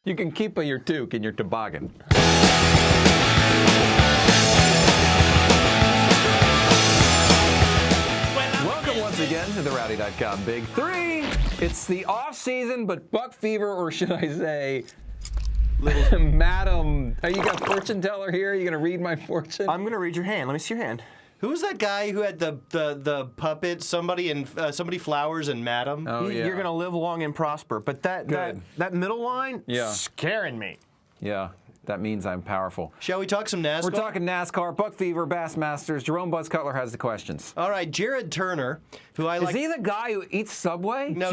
You can keep your toque in your toboggan. Welcome once again to the Rowdy.com Big Three. It's the off season, but buck fever, or should I say, Madam. You got fortune teller here? Are you going to read my fortune? I'm going to read your hand. Let me see your hand. Who was that guy who had the puppet? Somebody Flowers and Madam. Oh, yeah. You're going to live long and prosper. But that middle line, scaring me. Yeah, that means I'm powerful. Shall we talk some NASCAR? We're talking NASCAR, Buck Fever, Bassmasters. Jerome Buzz Cutler has the questions. All right, Jared Turner, who I like. Is he the guy who eats Subway? No,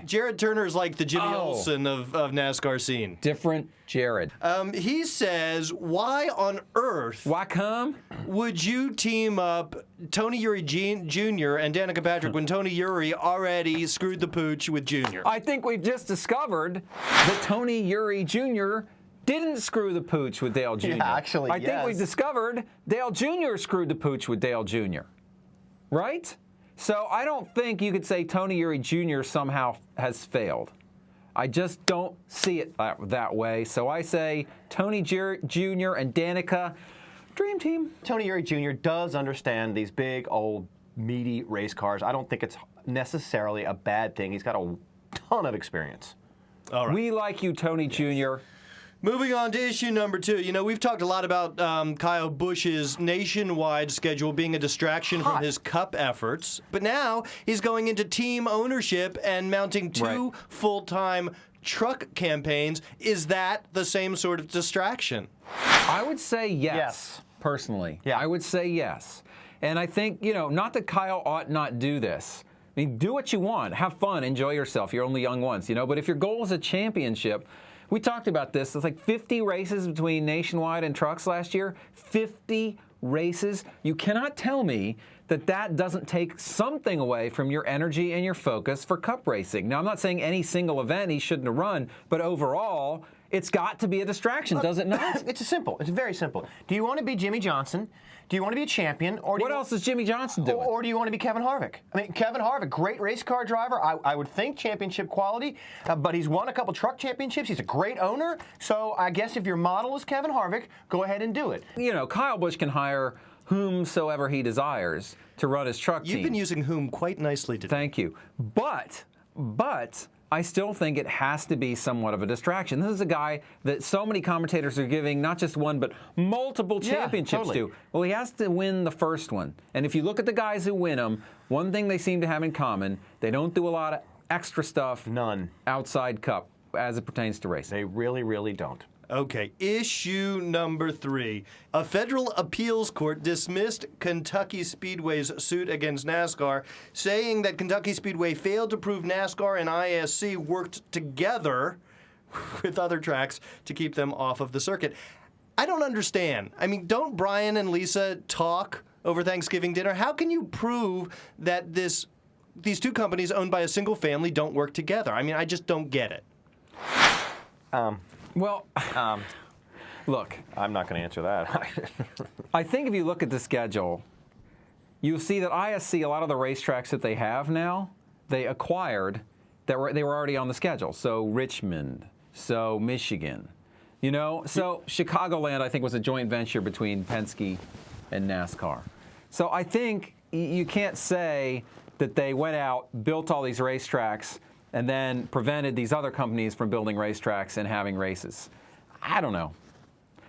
Jared Turner is like the Jimmy Oh. Olsen of NASCAR scene. Different Jared. He says, why on earth Why come? would you team up Tony Uri Jr. and Danica Patrick when Tony Uri already screwed the pooch with Jr.? I think we've just discovered that Tony Uri Jr. didn't screw the pooch with Dale Jr. Yeah, actually, I think we've discovered Dale Jr. screwed the pooch with Dale Jr. Right? So I don't think you could say Tony Uri Jr. somehow has failed. I just don't see it that way. So I say Tony Jr. and Danica, dream team. Tony Uri Jr. does understand these big, old, meaty race cars. I don't think it's necessarily a bad thing. He's got a ton of experience. All right. We like you, Tony Jr. Moving on to issue number 2. You know, we've talked a lot about Kyle Busch's nationwide schedule being a distraction from his Cup efforts. But now he's going into team ownership and mounting 2 full-time truck campaigns. Is that the same sort of distraction? I would say yes. Personally. Yeah. I would say yes. And I think, not that Kyle ought not do this. I mean, do what you want. Have fun. Enjoy yourself. You're only young once, But if your goal is a championship, we talked about this. It's like 50 races between Nationwide and trucks last year. 50 races. You cannot tell me that doesn't take something away from your energy and your focus for Cup racing. Now, I'm not saying any single event he shouldn't have run, but overall, it's got to be a distraction, does it not? It's simple. It's very simple. Do you want to be Jimmy Johnson? Do you want to be a champion? Or What else is Jimmy Johnson doing? Or do you want to be Kevin Harvick? I mean, Kevin Harvick, great race car driver. I would think championship quality, but he's won a couple truck championships. He's a great owner. So I guess if your model is Kevin Harvick, go ahead and do it. Kyle Busch can hire whomsoever he desires to run his truck team. You've been using whom quite nicely today. Thank you. But I still think it has to be somewhat of a distraction. This is a guy that so many commentators are giving not just one, but multiple championships to. Well, he has to win the first one. And if you look at the guys who win them, one thing they seem to have in common, they don't do a lot of extra stuff outside Cup as it pertains to racing. They really, really don't. Okay, issue number 3. A federal appeals court dismissed Kentucky Speedway's suit against NASCAR, saying that Kentucky Speedway failed to prove NASCAR and ISC worked together with other tracks to keep them off of the circuit. I don't understand. I mean, don't Brian and Lisa talk over Thanksgiving dinner? How can you prove that these 2 companies owned by a single family don't work together? I mean, I just don't get it. Look. I'm not going to answer that. I think if you look at the schedule, you'll see that ISC, a lot of the racetracks that they have now, they acquired they were already on the schedule. So Richmond, so Michigan, So Chicagoland, I think, was a joint venture between Penske and NASCAR. So I think you can't say that they went out, built all these racetracks, and then prevented these other companies from building racetracks and having races. I don't know.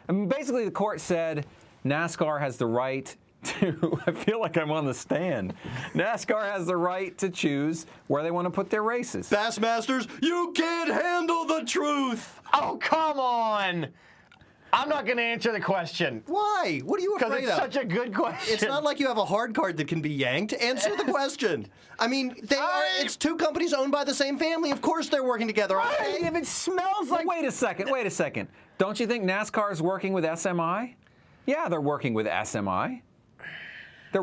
I mean, basically, the court said NASCAR has the right to, I feel like I'm on the stand. NASCAR has the right to choose where they want to put their races. Bassmasters, you can't handle the truth! Oh, come on! I'm not going to answer the question. Why? What are you afraid of? Because it's such a good question. It's not like you have a hard card that can be yanked. Answer the question. I mean, it's 2 companies owned by the same family. Of course they're working together. Okay? If it smells like... Wait a second. Don't you think NASCAR is working with SMI? Yeah, they're working with SMI. To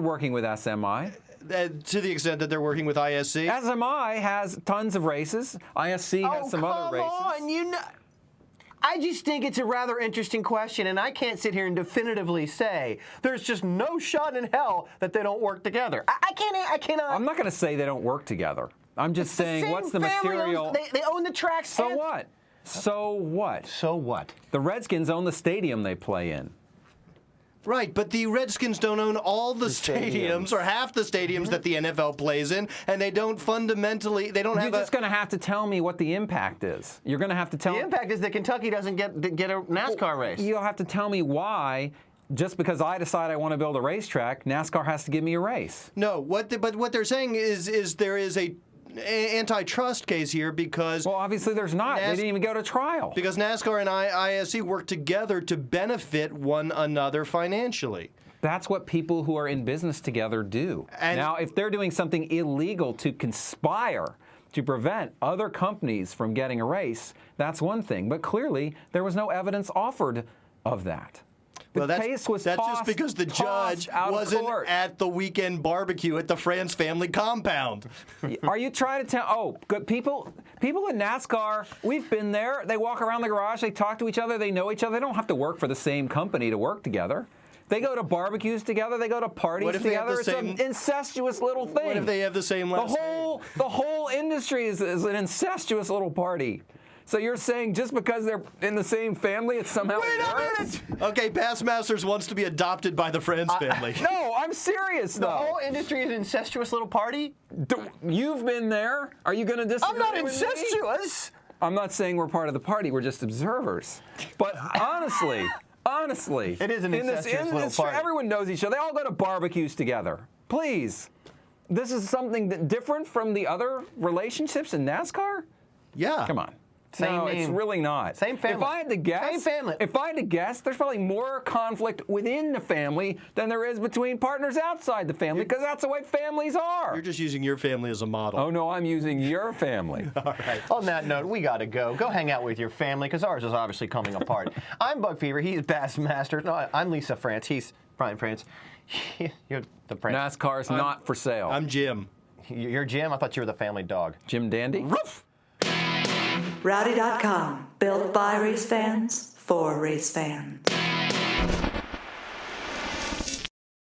the extent that they're working with ISC? SMI has tons of races. ISC has some other races. Come on, I just think it's a rather interesting question, and I can't sit here and definitively say there's just no shot in hell that they don't work together. I cannot. I'm not going to say they don't work together. I'm just saying, what's the material? They own the tracks. So what? So what? So what? The Redskins own the stadium they play in. Right, but the Redskins don't own all the stadiums or half the stadiums that the NFL plays in, and they don't fundamentally, they don't You're have just going to have to tell me what the impact is. You're going to have to tell The impact is that Kentucky doesn't get a NASCAR race. You'll have to tell me why, just because I decide I want to build a racetrack, NASCAR has to give me a race. No, but what they're saying is there is a antitrust case here because Well, obviously there's not. They didn't even go to trial. because NASCAR and ISC work together to benefit one another financially. That's what people who are in business together do. And- now, if they're doing something illegal to conspire to prevent other companies from getting a race, that's one thing. But clearly, there was no evidence offered of that. The Well, case was that's tossed, just because the judge out wasn't of court. at the weekend barbecue at the France family compound. Are you trying to tell? Oh, good people in NASCAR. We've been there. They walk around the garage. They talk to each other. They know each other. They don't have to work for the same company to work together. They go to barbecues together. They go to parties What if they have together. the It's same- an incestuous little thing. What if they have the same last name? The whole industry is an incestuous little party. So you're saying just because they're in the same family, it's somehow worse? Okay, Bassmasters wants to be adopted by the France family. No, I'm serious The though. whole industry is an incestuous little party. You've been there. Are you going to disagree? I'm not with me? incestuous. I'm not saying we're part of the party. We're just observers. But honestly, It is an in this incestuous little industry, party. everyone knows each other. They all go to barbecues together. Please, this is something different from the other relationships in NASCAR. Yeah. Come on. Same no, it's name. really not. Same family. If I had to guess, Same family. If I had to guess, there's probably more conflict within the family than there is between partners outside the family, because that's the way families are. You're just using your family as a model. Oh no, I'm using your family. All right. On that note, we got to go. Go hang out with your family, because ours is obviously coming apart. I'm Bug Fever. He's Bassmaster. No, I'm Lisa France. He's Brian France. You're the France. NASCAR's not for sale. I'm Jim. You're Jim. I thought you were the family dog. Jim Dandy. Roof! Rowdy.com, built by race fans, for race fans.